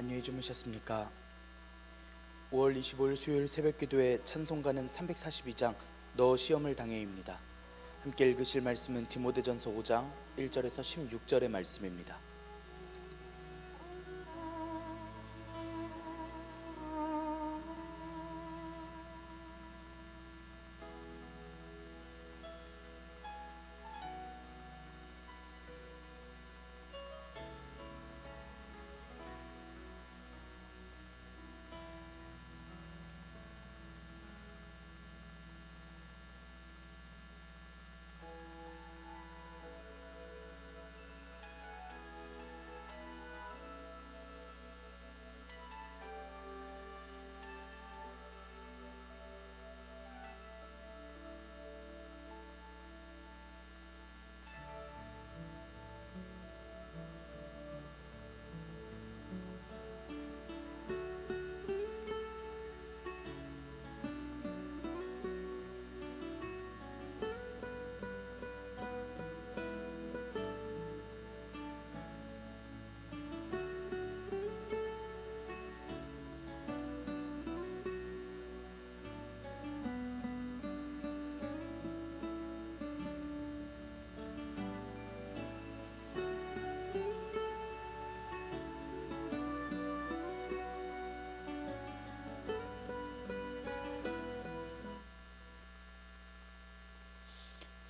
안녕히 주무셨습니까? 5월 25일 수요일 새벽기도의 찬송가는 342장 너 시험을 당해입니다. 함께 읽으실 말씀은 디모데전서 5장 1절에서 16절의 말씀입니다.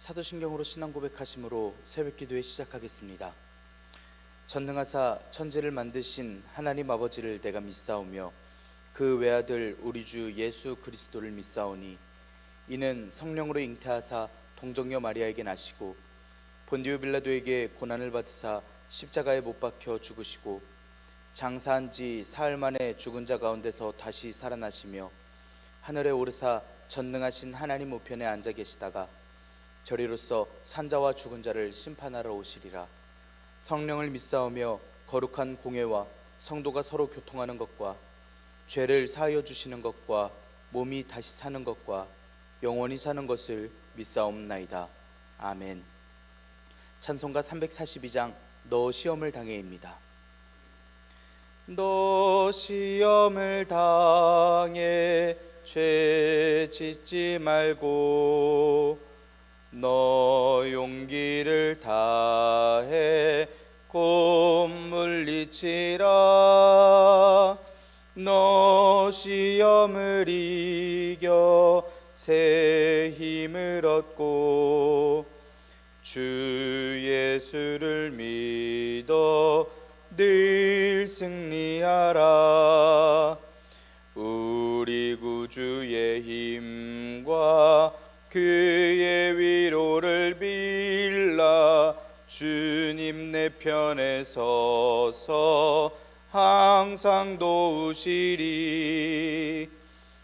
사도신경으로 신앙 고백하심으로 새벽기도회 시작하겠습니다. 전능하사 천지를 만드신 하나님 아버지를 내가 믿사오며 그 외아들 우리 주 예수 그리스도를 믿사오니 이는 성령으로 잉태하사 동정녀 마리아에게 나시고 본디오 빌라도에게 고난을 받으사 십자가에 못 박혀 죽으시고 장사한 지 사흘 만에 죽은 자 가운데서 다시 살아나시며 하늘에 오르사 전능하신 하나님 우편에 앉아 계시다가 저리로서 산자와 죽은 자를 심판하러 오시리라. 성령을 믿사오며 거룩한 공회와 성도가 서로 교통하는 것과 죄를 사하여 주시는 것과 몸이 다시 사는 것과 영원히 사는 것을 믿사옵나이다. 아멘. 찬송가 342장 너 시험을 당해입니다. 너 시험을 당해 죄 짓지 말고 너 용기를 다해 곧 물리치라. 너 시험을 이겨 새 힘을 얻고 주 예수를 믿어 늘 승리하라. 우리 구주의 힘과 그의 위로를 빌라. 주님 내 편에 서서 항상 도우시리.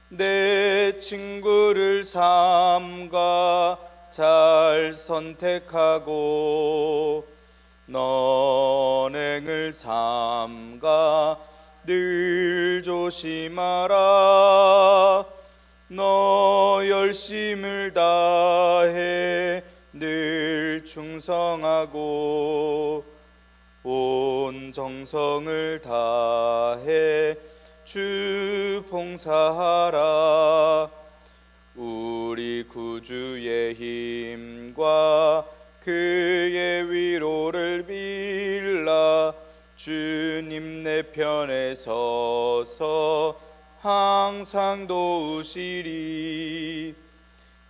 내 친구를 삼가 잘 선택하고 너행을 삼가 늘 조심하라. 너 열심을 다해 늘 충성하고 온 정성을 다해 주 봉사하라. 우리 구주의 힘과 그의 위로를 빌라. 주님 내 편에 서서 항상 도우시리.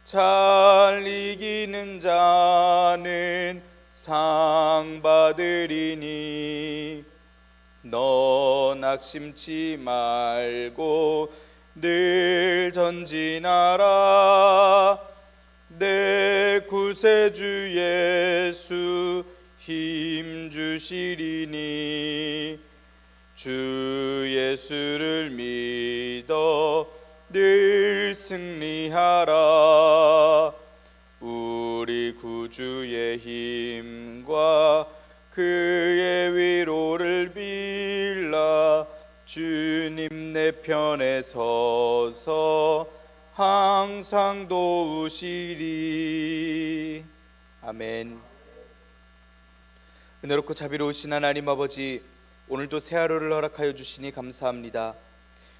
잘 이기는 자는 상 받으리니 너 낙심치 말고 늘 전진하라. 내 구세주 예수 힘 주시리니 주 예수를 믿어 늘 승리하라. 우리 구주의 힘과 그의 위로를 빌라. 주님 내 편에 서서 항상 도우시리. 아멘. 은혜롭고 자비로우신 하나님 아버지, 오늘도 새 하루를 허락하여 주시니 감사합니다.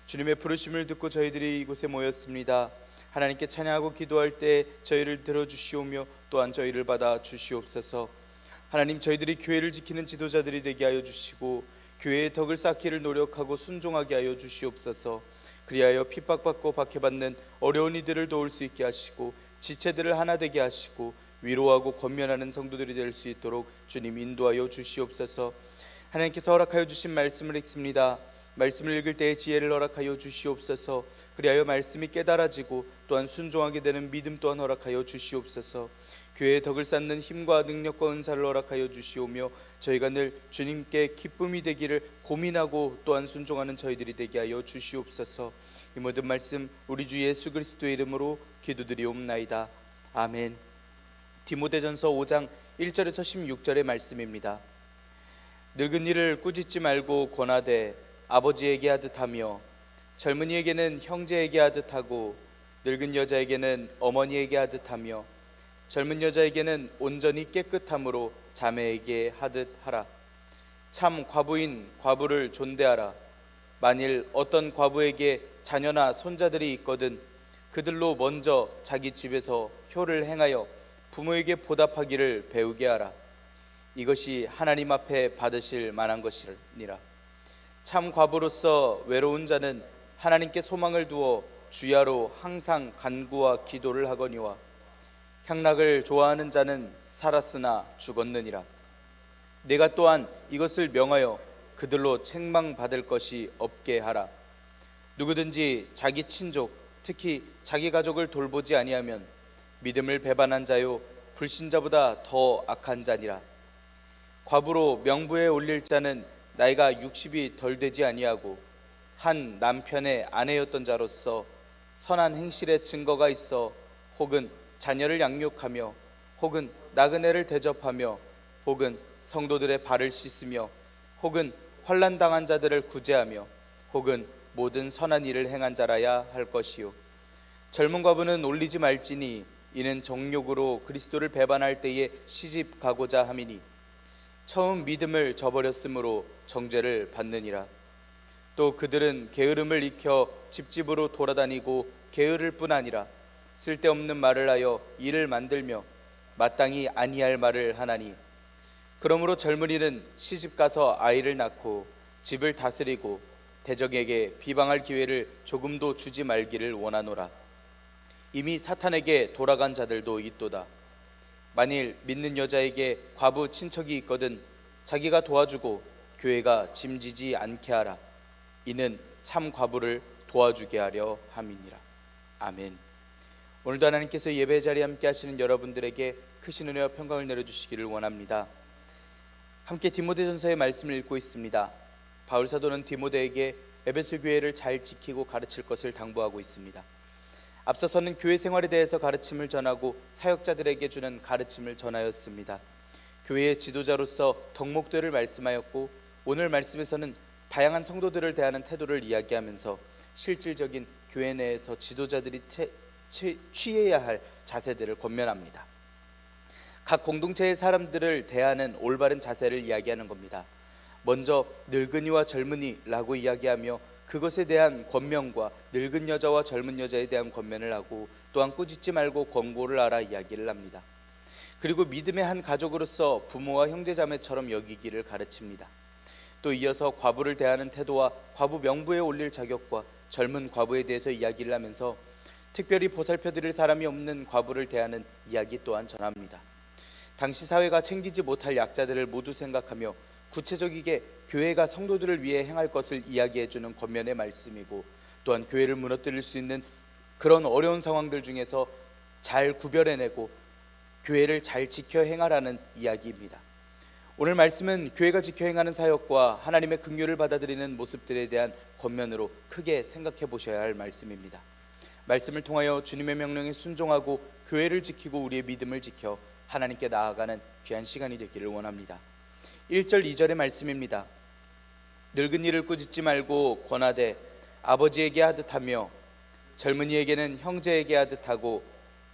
주님의 부르심을 듣고 저희들이 이곳에 모였습니다. 하나님께 찬양하고 기도할 때 저희를 들어주시오며 또한 저희를 받아 주시옵소서. 하나님, 저희들이 교회를 지키는 지도자들이 되게 하여 주시고 교회의 덕을 쌓기를 노력하고 순종하게 하여 주시옵소서. 그리하여 핍박받고 박해받는 어려운 이들을 도울 수 있게 하시고 지체들을 하나 되게 하시고 위로하고 권면하는 성도들이 될 수 있도록 주님 인도하여 주시옵소서. 하나님께서 허락하여 주신 말씀을 읽습니다. 말씀을 읽을 때에 지혜를 허락하여 주시옵소서. 그리하여 말씀이 깨달아지고 또한 순종하게 되는 믿음 또한 허락하여 주시옵소서. 교회의 덕을 쌓는 힘과 능력과 은사를 허락하여 주시오며 저희가 늘 주님께 기쁨이 되기를 고민하고 또한 순종하는 저희들이 되게 하여 주시옵소서. 이 모든 말씀 우리 주 예수 그리스도의 이름으로 기도드리옵나이다. 아멘. 디모데전서 5장 1절에서 16절의 말씀입니다. 늙은 이를 꾸짖지 말고 권하되 아버지에게 하듯 하며 젊은이에게는 형제에게 하듯 하고 늙은 여자에게는 어머니에게 하듯 하며 젊은 여자에게는 온전히 깨끗함으로 자매에게 하듯 하라. 참 과부인 과부를 존대하라. 만일 어떤 과부에게 자녀나 손자들이 있거든 그들로 먼저 자기 집에서 효를 행하여 부모에게 보답하기를 배우게 하라. 이것이 하나님 앞에 받으실 만한 것이니라. 참 과부로서 외로운 자는 하나님께 소망을 두어 주야로 항상 간구와 기도를 하거니와 향락을 좋아하는 자는 살았으나 죽었느니라. 내가 또한 이것을 명하여 그들로 책망받을 것이 없게 하라. 누구든지 자기 친족 특히 자기 가족을 돌보지 아니하면 믿음을 배반한 자요 불신자보다 더 악한 자니라. 과부로 명부에 올릴 자는 나이가 60이 덜 되지 아니하고 한 남편의 아내였던 자로서 선한 행실의 증거가 있어 혹은 자녀를 양육하며 혹은 나그네를 대접하며 혹은 성도들의 발을 씻으며 혹은 환난 당한 자들을 구제하며 혹은 모든 선한 일을 행한 자라야 할 것이요 젊은 과부는 올리지 말지니 이는 정욕으로 그리스도를 배반할 때에 시집 가고자 함이니 처음 믿음을 저버렸으므로 정죄를 받느니라. 또 그들은 게으름을 익혀 집집으로 돌아다니고 게으를 뿐 아니라 쓸데없는 말을 하여 일을 만들며 마땅히 아니할 말을 하나니 그러므로 젊은이는 시집가서 아이를 낳고 집을 다스리고 대적에게 비방할 기회를 조금도 주지 말기를 원하노라. 이미 사탄에게 돌아간 자들도 있도다. 만일 믿는 여자에게 과부 친척이 있거든 자기가 도와주고 교회가 짐지지 않게 하라. 이는 참 과부를 도와주게 하려 함이니라. 아멘. 오늘도 하나님께서 예배 자리에 함께 하시는 여러분들에게 크신 은혜와 평강을 내려주시기를 원합니다. 함께 디모데전서의 말씀을 읽고 있습니다. 바울 사도는 디모데에게 에베소 교회를 잘 지키고 가르칠 것을 당부하고 있습니다. 앞서서는 교회 생활에 대해서 가르침을 전하고 사역자들에게 주는 가르침을 전하였습니다. 교회의 지도자로서 덕목들을 말씀하였고 오늘 말씀에서는 다양한 성도들을 대하는 태도를 이야기하면서 실질적인 교회 내에서 지도자들이 취해야 할 자세들을 권면합니다. 각 공동체의 사람들을 대하는 올바른 자세를 이야기하는 겁니다. 먼저 늙은이와 젊은이라고 이야기하며 그것에 대한 권면과 늙은 여자와 젊은 여자에 대한 권면을 하고 또한 꾸짖지 말고 권고를 하라 이야기를 합니다. 그리고 믿음의 한 가족으로서 부모와 형제자매처럼 여기기를 가르칩니다. 또 이어서 과부를 대하는 태도와 과부 명부에 올릴 자격과 젊은 과부에 대해서 이야기를 하면서 특별히 보살펴드릴 사람이 없는 과부를 대하는 이야기 또한 전합니다. 당시 사회가 챙기지 못할 약자들을 모두 생각하며 구체적이게 교회가 성도들을 위해 행할 것을 이야기해주는 권면의 말씀이고 또한 교회를 무너뜨릴 수 있는 그런 어려운 상황들 중에서 잘 구별해내고 교회를 잘 지켜 행하라는 이야기입니다. 오늘 말씀은 교회가 지켜 행하는 사역과 하나님의 긍휼을 받아들이는 모습들에 대한 권면으로 크게 생각해 보셔야 할 말씀입니다. 말씀을 통하여 주님의 명령에 순종하고 교회를 지키고 우리의 믿음을 지켜 하나님께 나아가는 귀한 시간이 되기를 원합니다. 1절 2절의 말씀입니다. 늙은이를 꾸짖지 말고 권하되 아버지에게 하듯 하며 젊은이에게는 형제에게 하듯 하고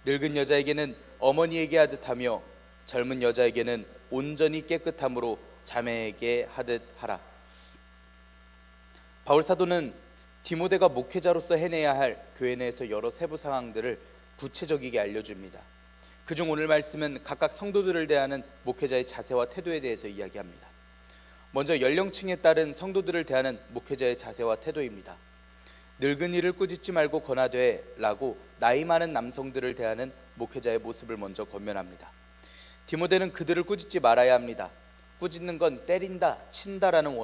늙은 여자에게는 어머니에게 하듯 하며 젊은 여자에게는 온전히 깨끗함으로 자매에게 하듯 하라. 바울 사도는 디모데가 목회자로서 해내야 할 교회 내에서 여러 세부 상황들을 구체적이게 알려줍니다. 그중 오늘 말씀은 각각 성도들을 대하는 목회자의 자세와 태도에 대해서 이야기합니다. 먼저 연령층에 따른 성도들을 대하는 목회자의 자세와 태도입니다. 늙은이를 꾸짖지 말고 권하되 라고 나이 많은 남성들을 대하는 목회자의 모습을 먼저 권면합니다. 디모데는 그들을 꾸짖지 말아야 합니다. 꾸짖는 건 때린다, 친다라는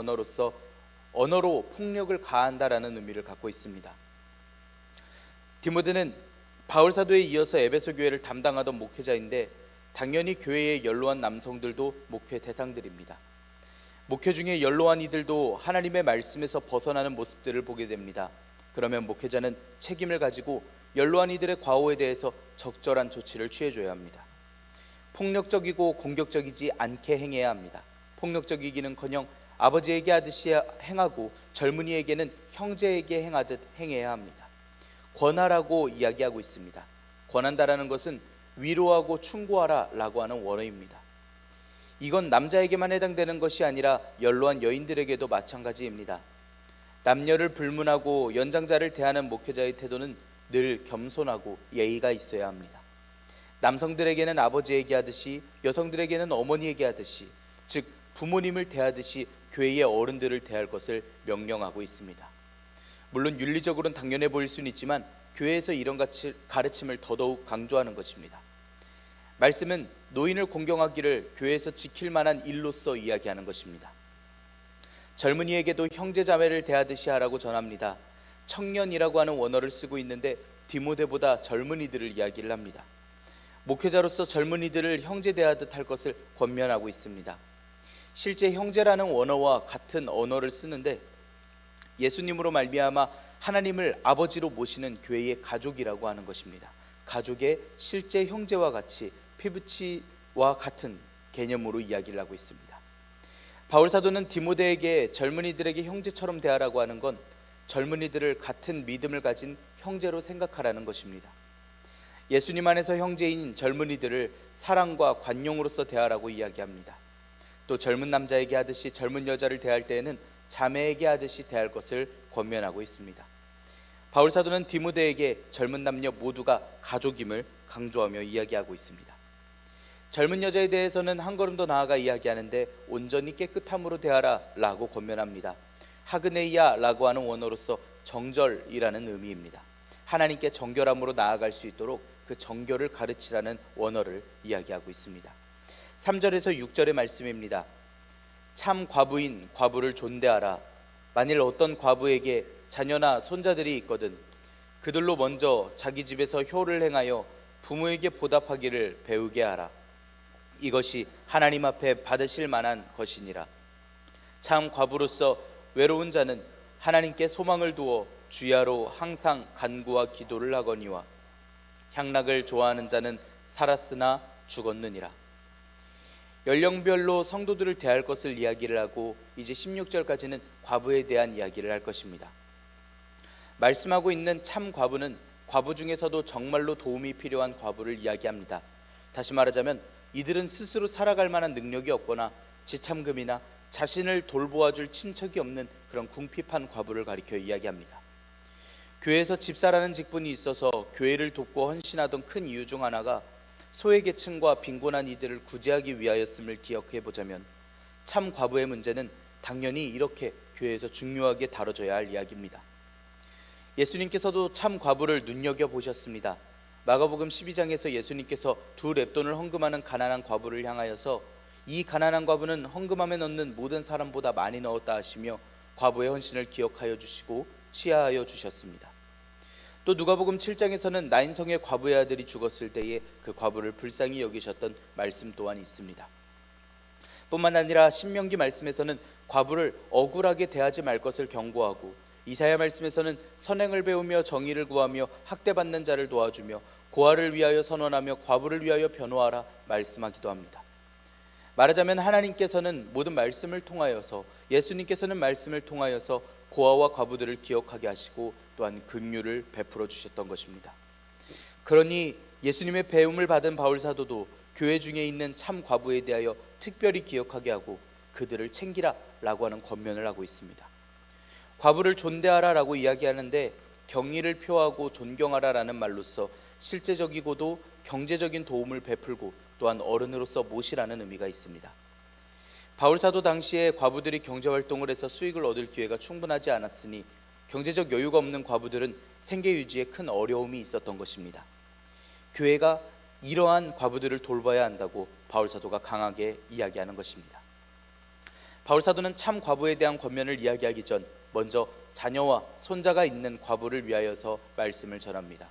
언어로 폭력을 가한다라는 의미를 갖고 있습니다. 디모데는 바울 사도에 이어서 에베소 교회를 담당하던 목회자인데 당연히 교회에 연로한 남성들도 목회 대상들입니다. 목회 중에 연로한 이들도 하나님의 말씀에서 벗어나는 모습들을 보게 됩니다. 그러면 목회자는 책임을 가지고 연로한 이들의 과오에 대해서 적절한 조치를 취해줘야 합니다. 폭력적이고 공격적이지 않게 행해야 합니다. 폭력적이기는커녕 아버지에게 하듯이 행하고 젊은이에게는 형제에게 행하듯 행해야 합니다. 권하라고 이야기하고 있습니다. 권한다라는 것은 위로하고 충고하라 라고 하는 원어입니다. 이건 남자에게만 해당되는 것이 아니라 연로한 여인들에게도 마찬가지입니다. 남녀를 불문하고 연장자를 대하는 목회자의 태도는 늘 겸손하고 예의가 있어야 합니다. 남성들에게는 아버지에게 하듯이, 여성들에게는 어머니에게 하듯이, 즉 부모님을 대하듯이 교회의 어른들을 대할 것을 명령하고 있습니다. 물론 윤리적으로는 당연해 보일 수는 있지만 교회에서 이런 가르침을 더더욱 강조하는 것입니다. 말씀은 노인을 공경하기를 교회에서 지킬 만한 일로서 이야기하는 것입니다. 젊은이에게도 형제자매를 대하듯이 하라고 전합니다. 청년이라고 하는 원어를 쓰고 있는데 디모데보다 젊은이들을 이야기를 합니다. 목회자로서 젊은이들을 형제 대하듯 할 것을 권면하고 있습니다. 실제 형제라는 원어와 같은 언어를 쓰는데 예수님으로 말미암아 하나님을 아버지로 모시는 교회의 가족이라고 하는 것입니다. 가족의 실제 형제와 같이 피부치와 같은 개념으로 이야기를 하고 있습니다. 바울 사도는 디모데에게 젊은이들에게 형제처럼 대하라고 하는 건 젊은이들을 같은 믿음을 가진 형제로 생각하라는 것입니다. 예수님 안에서 형제인 젊은이들을 사랑과 관용으로서 대하라고 이야기합니다. 또 젊은 남자에게 하듯이 젊은 여자를 대할 때에는 자매에게 하듯이 대할 것을 권면하고 있습니다. 바울 사도는 디모데에게 젊은 남녀 모두가 가족임을 강조하며 이야기하고 있습니다. 젊은 여자에 대해서는 한 걸음 더 나아가 이야기하는데 온전히 깨끗함으로 대하라 라고 권면합니다. 하그네이아 라고 하는 원어로서 정절이라는 의미입니다. 하나님께 정결함으로 나아갈 수 있도록 그 정결을 가르치라는 원어를 이야기하고 있습니다. 3절에서 6절의 말씀입니다. 참 과부인 과부를 존대하라. 만일 어떤 과부에게 자녀나 손자들이 있거든 그들로 먼저 자기 집에서 효를 행하여 부모에게 보답하기를 배우게 하라. 이것이 하나님 앞에 받으실 만한 것이니라. 참 과부로서 외로운 자는 하나님께 소망을 두어 주야로 항상 간구와 기도를 하거니와 향락을 좋아하는 자는 살았으나 죽었느니라. 연령별로 성도들을 대할 것을 이야기를 하고 이제 16절까지는 과부에 대한 이야기를 할 것입니다. 말씀하고 있는 참 과부는 과부 중에서도 정말로 도움이 필요한 과부를 이야기합니다. 다시 말하자면 이들은 스스로 살아갈 만한 능력이 없거나 지참금이나 자신을 돌보아줄 친척이 없는 그런 궁핍한 과부를 가리켜 이야기합니다. 교회에서 집사라는 직분이 있어서 교회를 돕고 헌신하던 큰 이유 중 하나가 소외계층과 빈곤한 이들을 구제하기 위하였음을 기억해 보자면 참 과부의 문제는 당연히 이렇게 교회에서 중요하게 다뤄져야 할 이야기입니다. 예수님께서도 참 과부를 눈여겨보셨습니다. 마가복음 12장에서 예수님께서 2렙돈을 헌금하는 가난한 과부를 향하여서 이 가난한 과부는 헌금함에 넣는 모든 사람보다 많이 넣었다 하시며 과부의 헌신을 기억하여 주시고 치하하여 주셨습니다. 또 누가복음 7장에서는 나인성의 과부의 아들이 죽었을 때에 그 과부를 불쌍히 여기셨던 말씀 또한 있습니다. 뿐만 아니라 신명기 말씀에서는 과부를 억울하게 대하지 말 것을 경고하고 이사야 말씀에서는 선행을 배우며 정의를 구하며 학대받는 자를 도와주며 고아를 위하여 선언하며 과부를 위하여 변호하라 말씀하기도 합니다. 말하자면 하나님께서는 모든 말씀을 통하여서 예수님께서는 말씀을 통하여서 고아와 과부들을 기억하게 하시고 또한 긍휼을 베풀어 주셨던 것입니다. 그러니 예수님의 배움을 받은 바울 사도도 교회 중에 있는 참 과부에 대하여 특별히 기억하게 하고 그들을 챙기라 라고 하는 권면을 하고 있습니다. 과부를 존대하라라고 이야기하는데 경의를 표하고 존경하라라는 말로써 실제적이고도 경제적인 도움을 베풀고 또한 어른으로서 모시라는 의미가 있습니다. 바울 사도 당시에 과부들이 경제활동을 해서 수익을 얻을 기회가 충분하지 않았으니 경제적 여유가 없는 과부들은 생계 유지에 큰 어려움이 있었던 것입니다. 교회가 이러한 과부들을 돌봐야 한다고 바울 사도가 강하게 이야기하는 것입니다. 바울 사도는 참 과부에 대한 권면을 이야기하기 전 먼저 자녀와 손자가 있는 과부를 위하여서 말씀을 전합니다.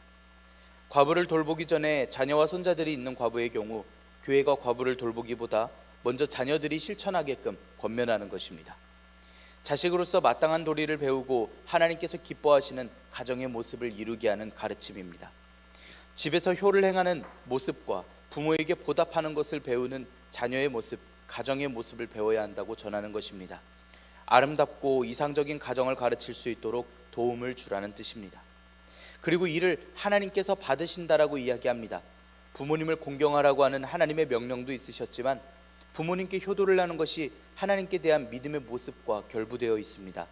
과부를 돌보기 전에 자녀와 손자들이 있는 과부의 경우 교회가 과부를 돌보기보다 먼저 자녀들이 실천하게끔 권면하는 것입니다. 자식으로서 마땅한 도리를 배우고 하나님께서 기뻐하시는 가정의 모습을 이루게 하는 가르침입니다. 집에서 효를 행하는 모습과 부모에게 보답하는 것을 배우는 자녀의 모습, 가정의 모습을 배워야 한다고 전하는 것입니다. 아름답고 이상적인 가정을 가르칠 수 있도록 도움을 주라는 뜻입니다. 그리고 이를 하나님께서 받으신다라고 이야기합니다. 부모님을 공경하라고 하는 하나님의 명령도 있으셨지만 부모님께 효도를 하는 것이 하나님께 대한 믿음의 모습과 결부되어 있습니다.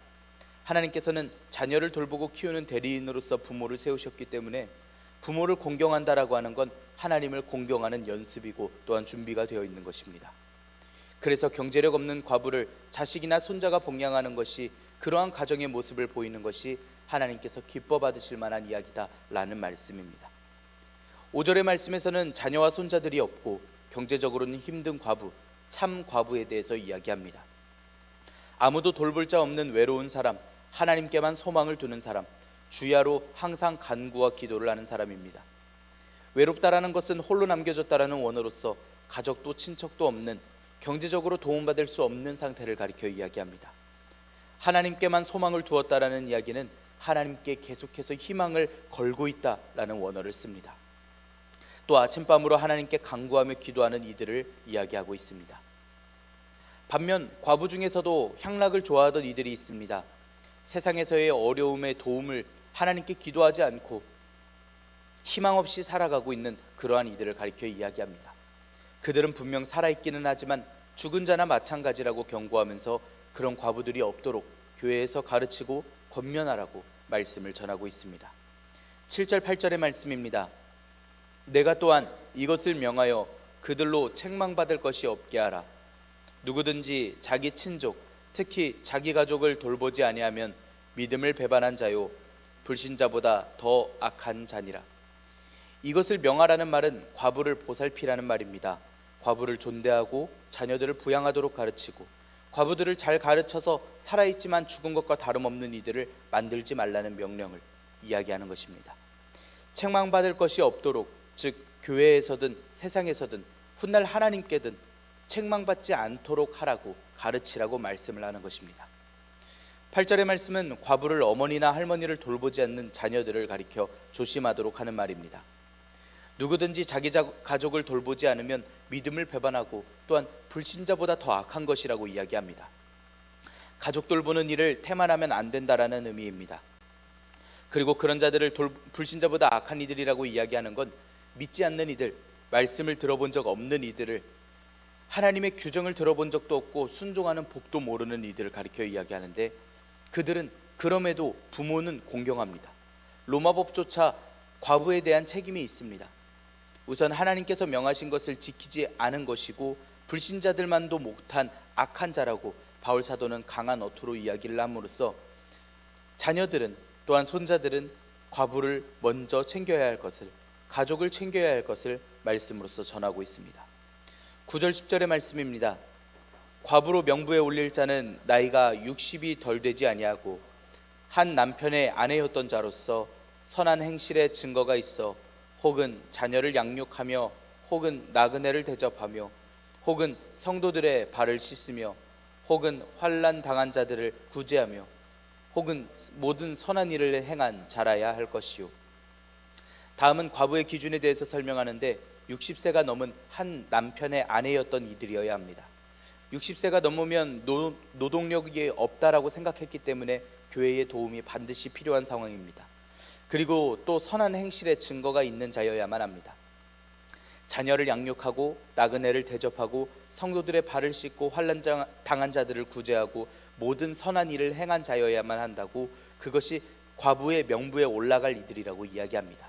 하나님께서는 자녀를 돌보고 키우는 대리인으로서 부모를 세우셨기 때문에 부모를 공경한다라고 하는 건 하나님을 공경하는 연습이고 또한 준비가 되어 있는 것입니다. 그래서 경제력 없는 과부를 자식이나 손자가 봉양하는 것이 그러한 가정의 모습을 보이는 것이 하나님께서 기뻐 받으실 만한 이야기다라는 말씀입니다. 5절의 말씀에서는 자녀와 손자들이 없고 경제적으로는 힘든 과부, 참 과부에 대해서 이야기합니다. 아무도 돌볼 자 없는 외로운 사람, 하나님께만 소망을 두는 사람, 주야로 항상 간구와 기도를 하는 사람입니다. 외롭다라는 것은 홀로 남겨졌다라는 원어로서 가족도 친척도 없는, 경제적으로 도움받을 수 없는 상태를 가리켜 이야기합니다. 하나님께만 소망을 두었다라는 이야기는 하나님께 계속해서 희망을 걸고 있다라는 원어를 씁니다. 또 아침밤으로 하나님께 간구하며 기도하는 이들을 이야기하고 있습니다. 반면 과부 중에서도 향락을 좋아하던 이들이 있습니다. 세상에서의 어려움의 도움을 하나님께 기도하지 않고 희망 없이 살아가고 있는 그러한 이들을 가리켜 이야기합니다. 그들은 분명 살아있기는 하지만 죽은 자나 마찬가지라고 경고하면서 그런 과부들이 없도록 교회에서 가르치고 권면하라고 말씀을 전하고 있습니다. 7절 8절의 말씀입니다. 내가 또한 이것을 명하여 그들로 책망받을 것이 없게 하라. 누구든지 자기 친족, 특히 자기 가족을 돌보지 아니하면 믿음을 배반한 자요 불신자보다 더 악한 자니라. 이것을 명하라는 말은 과부를 보살피라는 말입니다. 과부를 존대하고 자녀들을 부양하도록 가르치고 과부들을 잘 가르쳐서 살아있지만 죽은 것과 다름없는 이들을 만들지 말라는 명령을 이야기하는 것입니다. 책망받을 것이 없도록, 즉 교회에서든 세상에서든 훗날 하나님께든 책망받지 않도록 하라고 가르치라고 말씀을 하는 것입니다. 8절의 말씀은 과부를 어머니나 할머니를 돌보지 않는 자녀들을 가리켜 조심하도록 하는 말입니다. 누구든지 자기 가족을 돌보지 않으면 믿음을 배반하고 또한 불신자보다 더 악한 것이라고 이야기합니다. 가족 돌보는 일을 태만하면 안 된다라는 의미입니다. 그리고 그런 자들을 불신자보다 악한 이들이라고 이야기하는 건 믿지 않는 이들, 말씀을 들어본 적 없는 이들을, 하나님의 규정을 들어본 적도 없고 순종하는 복도 모르는 이들을 가리켜 이야기하는데, 그들은 그럼에도 부모는 공경합니다. 로마법조차 과부에 대한 책임이 있습니다. 우선 하나님께서 명하신 것을 지키지 않은 것이고 불신자들만도 못한 악한 자라고 바울 사도는 강한 어투로 이야기를 함으로써 자녀들은 또한 손자들은 과부를 먼저 챙겨야 할 것을, 가족을 챙겨야 할 것을 말씀으로써 전하고 있습니다. 9절 10절의 말씀입니다. 과부로 명부에 올릴 자는 나이가 60이 덜 되지 아니하고 한 남편의 아내였던 자로서 선한 행실의 증거가 있어 혹은 자녀를 양육하며 혹은 나그네를 대접하며 혹은 성도들의 발을 씻으며 혹은 환난 당한 자들을 구제하며 혹은 모든 선한 일을 행한 자라야 할 것이요. 다음은 과부의 기준에 대해서 설명하는데 60세가 넘은 한 남편의 아내였던 이들이어야 합니다. 60세가 넘으면 노동력이 없다라고 생각했기 때문에 교회의 도움이 반드시 필요한 상황입니다. 그리고 또 선한 행실의 증거가 있는 자여야만 합니다. 자녀를 양육하고 나그네를 대접하고 성도들의 발을 씻고 환난 당한 자들을 구제하고 모든 선한 일을 행한 자여야만 한다고, 그것이 과부의 명부에 올라갈 이들이라고 이야기합니다.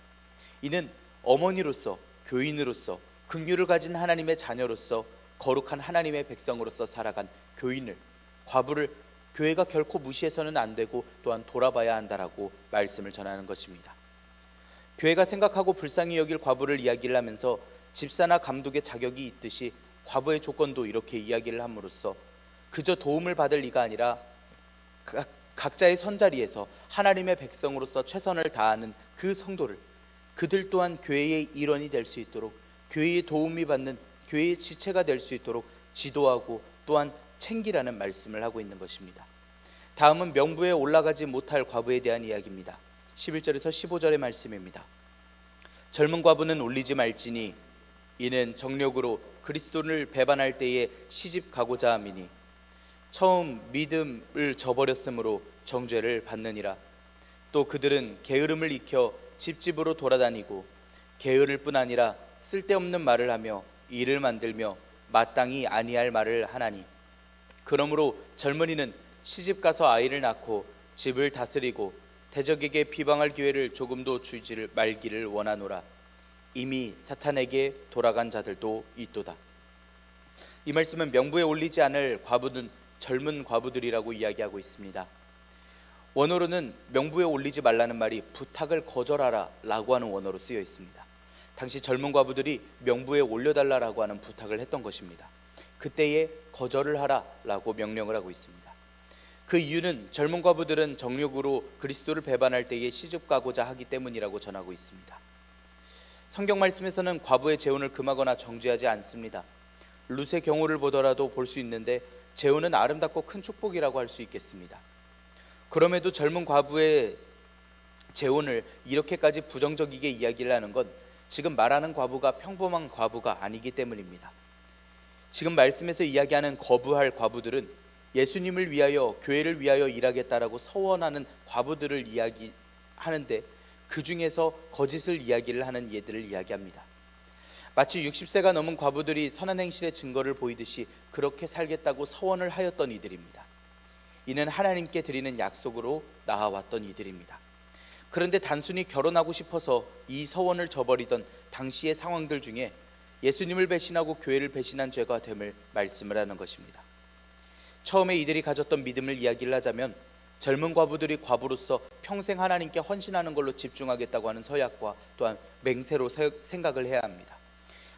이는 어머니로서, 교인으로서, 긍휼을 가진 하나님의 자녀로서, 거룩한 하나님의 백성으로서 살아간 교인을, 과부를 교회가 결코 무시해서는 안 되고 또한 돌아봐야 한다라고 말씀을 전하는 것입니다. 교회가 생각하고 불쌍히 여길 과부를 이야기를 하면서 집사나 감독의 자격이 있듯이 과부의 조건도 이렇게 이야기를 함으로써 그저 도움을 받을 이가 아니라 각자의 선자리에서 하나님의 백성으로서 최선을 다하는 그 성도를, 그들 또한 교회의 일원이 될 수 있도록, 교회의 도움이 받는 교회의 지체가 될 수 있도록 지도하고 또한 챙기라는 말씀을 하고 있는 것입니다. 다음은 명부에 올라가지 못할 과부에 대한 이야기입니다. 11절에서 15절의 말씀입니다. 젊은 과부는 올리지 말지니 이는 정력으로 그리스도를 배반할 때에 시집 가고자 함이니 처음 믿음을 저버렸으므로 정죄를 받느니라. 또 그들은 게으름을 익혀 집집으로 돌아다니고 게으를 뿐 아니라 쓸데없는 말을 하며 일을 만들며 마땅히 아니할 말을 하나니, 그러므로 젊은이는 시집 가서 아이를 낳고 집을 다스리고 대적에게 비방할 기회를 조금도 주지 말기를 원하노라. 이미 사탄에게 돌아간 자들도 있도다. 이 말씀은 명부에 올리지 않을 과부는 젊은 과부들이라고 이야기하고 있습니다. 원어로는 명부에 올리지 말라는 말이 부탁을 거절하라 라고 하는 원어로 쓰여 있습니다. 당시 젊은 과부들이 명부에 올려달라고 하는 부탁을 했던 것입니다. 그때에 거절을 하라 라고 명령을 하고 있습니다. 그 이유는 젊은 과부들은 정욕으로 그리스도를 배반할 때에 시집 가고자 하기 때문이라고 전하고 있습니다. 성경 말씀에서는 과부의 재혼을 금하거나 정죄하지 않습니다. 룻의 경우를 보더라도 볼 수 있는데 재혼은 아름답고 큰 축복이라고 할 수 있겠습니다. 그럼에도 젊은 과부의 재혼을 이렇게까지 부정적이게 이야기를 하는 건 지금 말하는 과부가 평범한 과부가 아니기 때문입니다. 지금 말씀에서 이야기하는 거부할 과부들은 예수님을 위하여, 교회를 위하여 일하겠다라고 서원하는 과부들을 이야기하는데 그 중에서 거짓을 이야기를 하는 예들을 이야기합니다. 마치 60세가 넘은 과부들이 선한 행실의 증거를 보이듯이 그렇게 살겠다고 서원을 하였던 이들입니다. 이는 하나님께 드리는 약속으로 나아왔던 이들입니다. 그런데 단순히 결혼하고 싶어서 이 서원을 저버리던 당시의 상황들 중에 예수님을 배신하고 교회를 배신한 죄가 됨을 말씀을 하는 것입니다. 처음에 이들이 가졌던 믿음을 이야기를 하자면 젊은 과부들이 과부로서 평생 하나님께 헌신하는 걸로 집중하겠다고 하는 서약과 또한 맹세로 생각을 해야 합니다.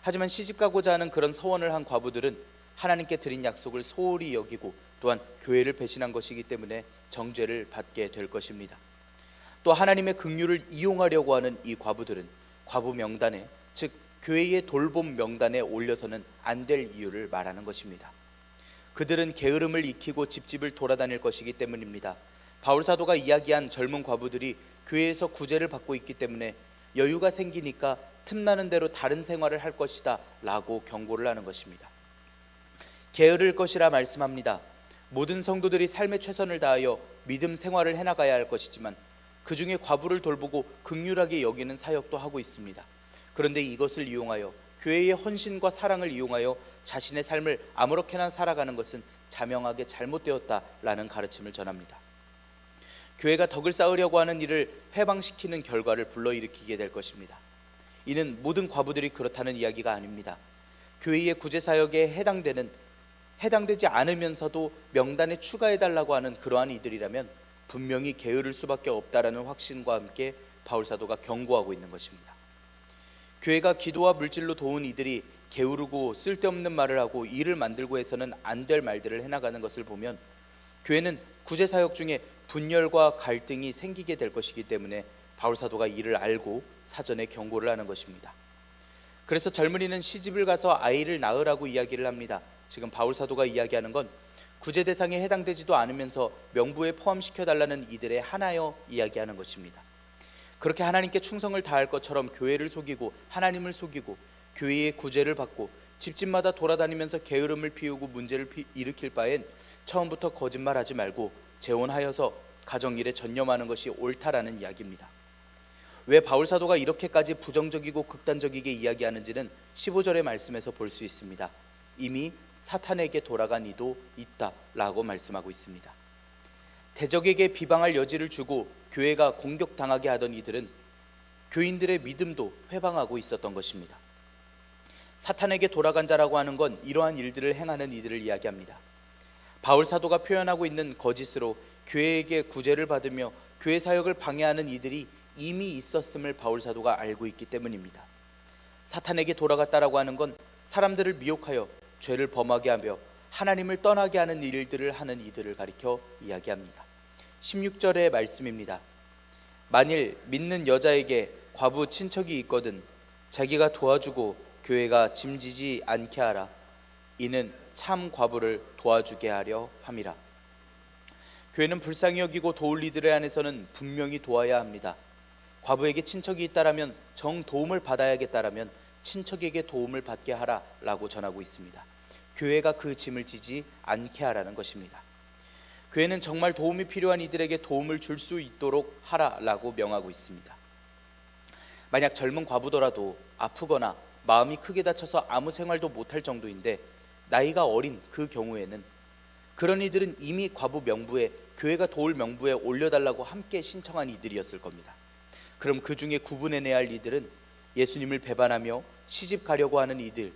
하지만 시집가고자 하는 그런 서원을 한 과부들은 하나님께 드린 약속을 소홀히 여기고 또한 교회를 배신한 것이기 때문에 정죄를 받게 될 것입니다. 또 하나님의 긍휼을 이용하려고 하는 이 과부들은 과부 명단에, 즉 교회의 돌봄 명단에 올려서는 안 될 이유를 말하는 것입니다. 그들은 게으름을 익히고 집집을 돌아다닐 것이기 때문입니다. 바울 사도가 이야기한 젊은 과부들이 교회에서 구제를 받고 있기 때문에 여유가 생기니까 틈나는 대로 다른 생활을 할 것이다 라고 경고를 하는 것입니다. 게으를 것이라 말씀합니다. 모든 성도들이 삶의 최선을 다하여 믿음 생활을 해나가야 할 것이지만 그 중에 과부를 돌보고 긍휼하게 여기는 사역도 하고 있습니다. 그런데 이것을 이용하여, 교회의 헌신과 사랑을 이용하여 자신의 삶을 아무렇게나 살아가는 것은 자명하게 잘못되었다라는 가르침을 전합니다. 교회가 덕을 쌓으려고 하는 일을 해방시키는 결과를 불러일으키게 될 것입니다. 이는 모든 과부들이 그렇다는 이야기가 아닙니다. 교회의 구제사역에 해당되지 않으면서도 명단에 추가해달라고 하는 그러한 이들이라면 분명히 게으를 수밖에 없다라는 확신과 함께 바울사도가 경고하고 있는 것입니다. 교회가 기도와 물질로 도운 이들이 게으르고 쓸데없는 말을 하고 일을 만들고 해서는 안 될 말들을 해나가는 것을 보면 교회는 구제사역 중에 분열과 갈등이 생기게 될 것이기 때문에 바울사도가 이를 알고 사전에 경고를 하는 것입니다. 그래서 젊은이는 시집을 가서 아이를 낳으라고 이야기를 합니다. 지금 바울사도가 이야기하는 건 구제 대상에 해당되지도 않으면서 명부에 포함시켜달라는 이들의 하나여 이야기하는 것입니다. 그렇게 하나님께 충성을 다할 것처럼 교회를 속이고 하나님을 속이고 교회의 구제를 받고 집집마다 돌아다니면서 게으름을 피우고 문제를 일으킬 바엔 처음부터 거짓말하지 말고 재혼하여서 가정일에 전념하는 것이 옳다라는 이야기입니다. 왜 바울 사도가 이렇게까지 부정적이고 극단적이게 이야기하는지는 15절의 말씀에서 볼 수 있습니다. 이미 사탄에게 돌아간 이도 있다라고 말씀하고 있습니다. 대적에게 비방할 여지를 주고 교회가 공격당하게 하던 이들은 교인들의 믿음도 회방하고 있었던 것입니다. 사탄에게 돌아간 자라고 하는 건 이러한 일들을 행하는 이들을 이야기합니다. 바울 사도가 표현하고 있는 거짓으로 교회에게 구제를 받으며 교회 사역을 방해하는 이들이 이미 있었음을 바울 사도가 알고 있기 때문입니다. 사탄에게 돌아갔다라고 하는 건 사람들을 미혹하여 죄를 범하게 하며 하나님을 떠나게 하는 일들을 하는 이들을 가리켜 이야기합니다. 16절의 말씀입니다. 만일 믿는 여자에게 과부 친척이 있거든 자기가 도와주고 교회가 짐지지 않게 하라. 이는 참 과부를 도와주게 하려 함이라. 교회는 불쌍히 여기고 도울 이들에 한해서는 분명히 도와야 합니다. 과부에게 친척이 있다라면 정 도움을 받아야겠다라면 친척에게 도움을 받게 하라라고 전하고 있습니다. 교회가 그 짐을 지지 않게 하라는 것입니다. 교회는 정말 도움이 필요한 이들에게 도움을 줄 수 있도록 하라라고 명하고 있습니다. 만약 젊은 과부더라도 아프거나 마음이 크게 다쳐서 아무 생활도 못할 정도인데 나이가 어린 그 경우에는 그런 이들은 이미 과부 명부에 교회가 도울 명부에 올려달라고 함께 신청한 이들이었을 겁니다. 그럼 그 중에 구분해내야 할 이들은 예수님을 배반하며 시집 가려고 하는 이들,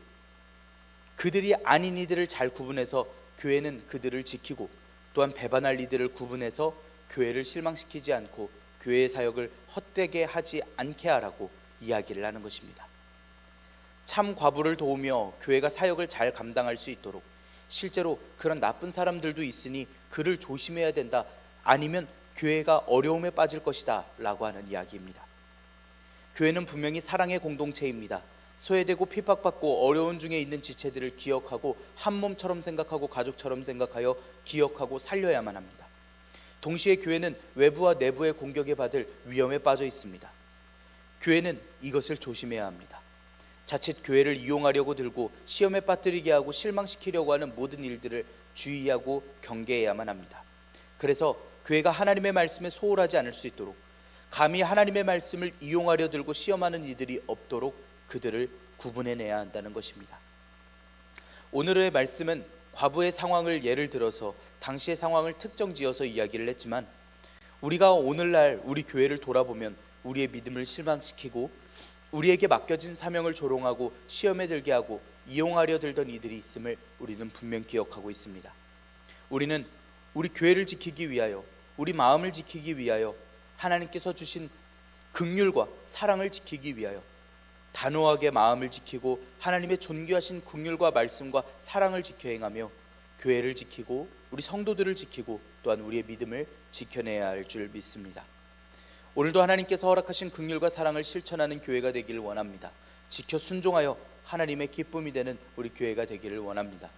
그들이 아닌 이들을 잘 구분해서 교회는 그들을 지키고 또한 배반할 이들을 구분해서 교회를 실망시키지 않고 교회의 사역을 헛되게 하지 않게 하라고 이야기를 하는 것입니다. 참 과부를 도우며 교회가 사역을 잘 감당할 수 있도록 실제로 그런 나쁜 사람들도 있으니 그를 조심해야 된다, 아니면 교회가 어려움에 빠질 것이다 라고 하는 이야기입니다. 교회는 분명히 사랑의 공동체입니다. 소외되고 핍박받고 어려운 중에 있는 지체들을 기억하고 한 몸처럼 생각하고 가족처럼 생각하여 기억하고 살려야만 합니다. 동시에 교회는 외부와 내부의 공격에 받을 위험에 빠져 있습니다. 교회는 이것을 조심해야 합니다. 자칫 교회를 이용하려고 들고 시험에 빠뜨리게 하고 실망시키려고 하는 모든 일들을 주의하고 경계해야만 합니다. 그래서 교회가 하나님의 말씀에 소홀하지 않을 수 있도록 감히 하나님의 말씀을 이용하려 들고 시험하는 이들이 없도록 그들을 구분해내야 한다는 것입니다. 오늘의 말씀은 과부의 상황을 예를 들어서 당시의 상황을 특정지어서 이야기를 했지만 우리가 오늘날 우리 교회를 돌아보면 우리의 믿음을 실망시키고 우리에게 맡겨진 사명을 조롱하고 시험에 들게 하고 이용하려 들던 이들이 있음을 우리는 분명 기억하고 있습니다. 우리는 우리 교회를 지키기 위하여, 우리 마음을 지키기 위하여, 하나님께서 주신 긍휼과 사랑을 지키기 위하여 단호하게 마음을 지키고 하나님의 존귀하신 긍휼과 말씀과 사랑을 지켜 행하며 교회를 지키고 우리 성도들을 지키고 또한 우리의 믿음을 지켜내야 할 줄 믿습니다. 오늘도 하나님께서 허락하신 긍휼과 사랑을 실천하는 교회가 되기를 원합니다. 지켜 순종하여 하나님의 기쁨이 되는 우리 교회가 되기를 원합니다.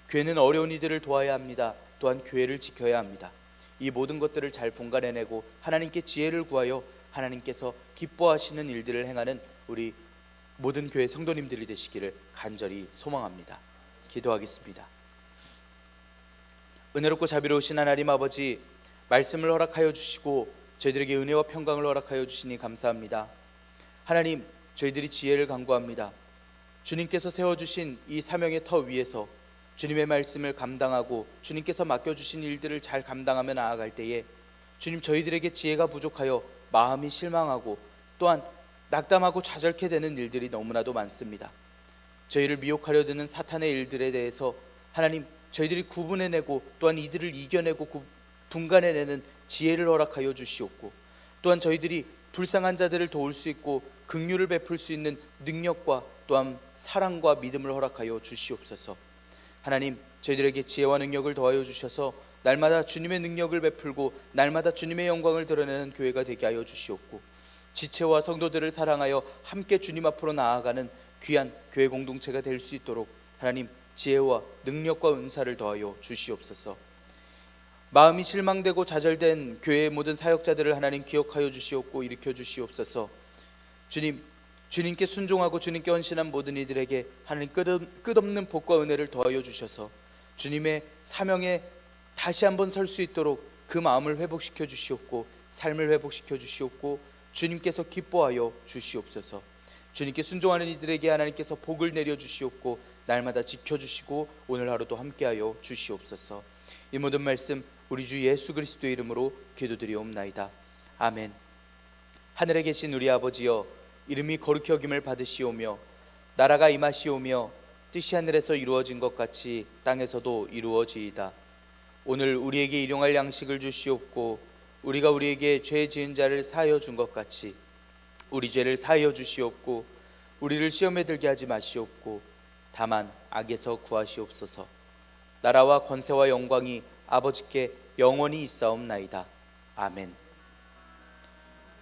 교회는 어려운 이들을 도와야 합니다. 또한 교회를 지켜야 합니다. 이 모든 것들을 잘 분간해내고 하나님께 지혜를 구하여 하나님께서 기뻐하시는 일들을 행하는 우리 모든 교회 성도님들이 되시기를 간절히 소망합니다. 기도하겠습니다. 은혜롭고 자비로우신 하나님 아버지, 말씀을 허락하여 주시고 저희들에게 은혜와 평강을 허락하여 주시니 감사합니다. 하나님, 저희들이 지혜를 간구합니다. 주님께서 세워주신 이 사명의 터 위에서 주님의 말씀을 감당하고 주님께서 맡겨주신 일들을 잘 감당하며 나아갈 때에 주님, 저희들에게 지혜가 부족하여 마음이 실망하고 또한 낙담하고 좌절케 되는 일들이 너무나도 많습니다. 저희를 미혹하려 드는 사탄의 일들에 대해서 하나님, 저희들이 구분해내고 또한 이들을 이겨내고 분간해내는 지혜를 허락하여 주시옵고 또한 저희들이 불쌍한 자들을 도울 수 있고 긍휼을 베풀 수 있는 능력과 또한 사랑과 믿음을 허락하여 주시옵소서. 하나님, 저희들에게 지혜와 능력을 더하여 주셔서 날마다 주님의 능력을 베풀고 날마다 주님의 영광을 드러내는 교회가 되게 하여 주시옵고 지체와 성도들을 사랑하여 함께 주님 앞으로 나아가는 귀한 교회 공동체가 될 수 있도록 하나님, 지혜와 능력과 은사를 더하여 주시옵소서. 마음이 실망되고 좌절된 교회의 모든 사역자들을 하나님 기억하여 주시옵고 일으켜 주시옵소서. 주님, 주님께 순종하고 주님께 헌신한 모든 이들에게 하나님 끝없는 복과 은혜를 더하여 주셔서 주님의 사명에 다시 한번 설 수 있도록 그 마음을 회복시켜 주시옵고 삶을 회복시켜 주시옵고 주님께서 기뻐하여 주시옵소서. 주님께 순종하는 이들에게 하나님께서 복을 내려 주시옵고 날마다 지켜주시고 오늘 하루도 함께하여 주시옵소서. 이 모든 말씀 우리 주 예수 그리스도의 이름으로 기도드리옵나이다. 아멘. 하늘에 계신 우리 아버지여, 이름이 거룩히 여김을 받으시오며 나라가 임하시오며 뜻이 하늘에서 이루어진 것 같이 땅에서도 이루어지이다. 오늘 우리에게 일용할 양식을 주시옵고 우리가 우리에게 죄 지은 자를 사하여 준 것 같이 우리 죄를 사하여 주시옵고 우리를 시험에 들게 하지 마시옵고 다만 악에서 구하시옵소서. 나라와 권세와 영광이 아버지께 영원히 있사옵나이다. 아멘.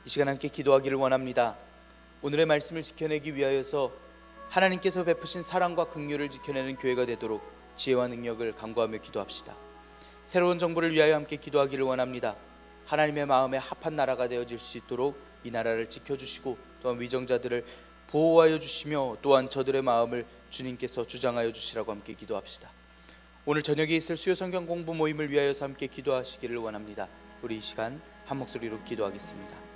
이 시간 함께 기도하기를 원합니다. 오늘의 말씀을 지켜내기 위하여서 하나님께서 베푸신 사랑과 긍휼을 지켜내는 교회가 되도록 지혜와 능력을 간구하며 기도합시다. 새로운 정부를 위하여 함께 기도하기를 원합니다. 하나님의 마음에 합한 나라가 되어질 수 있도록 이 나라를 지켜주시고 또한 위정자들을 보호하여 주시며 또한 저들의 마음을 주님께서 주장하여 주시라고 함께 기도합시다. 오늘 저녁에 있을 수요 성경 공부 모임을 위하여서 함께 기도하시기를 원합니다. 우리 이 시간 한 목소리로 기도하겠습니다.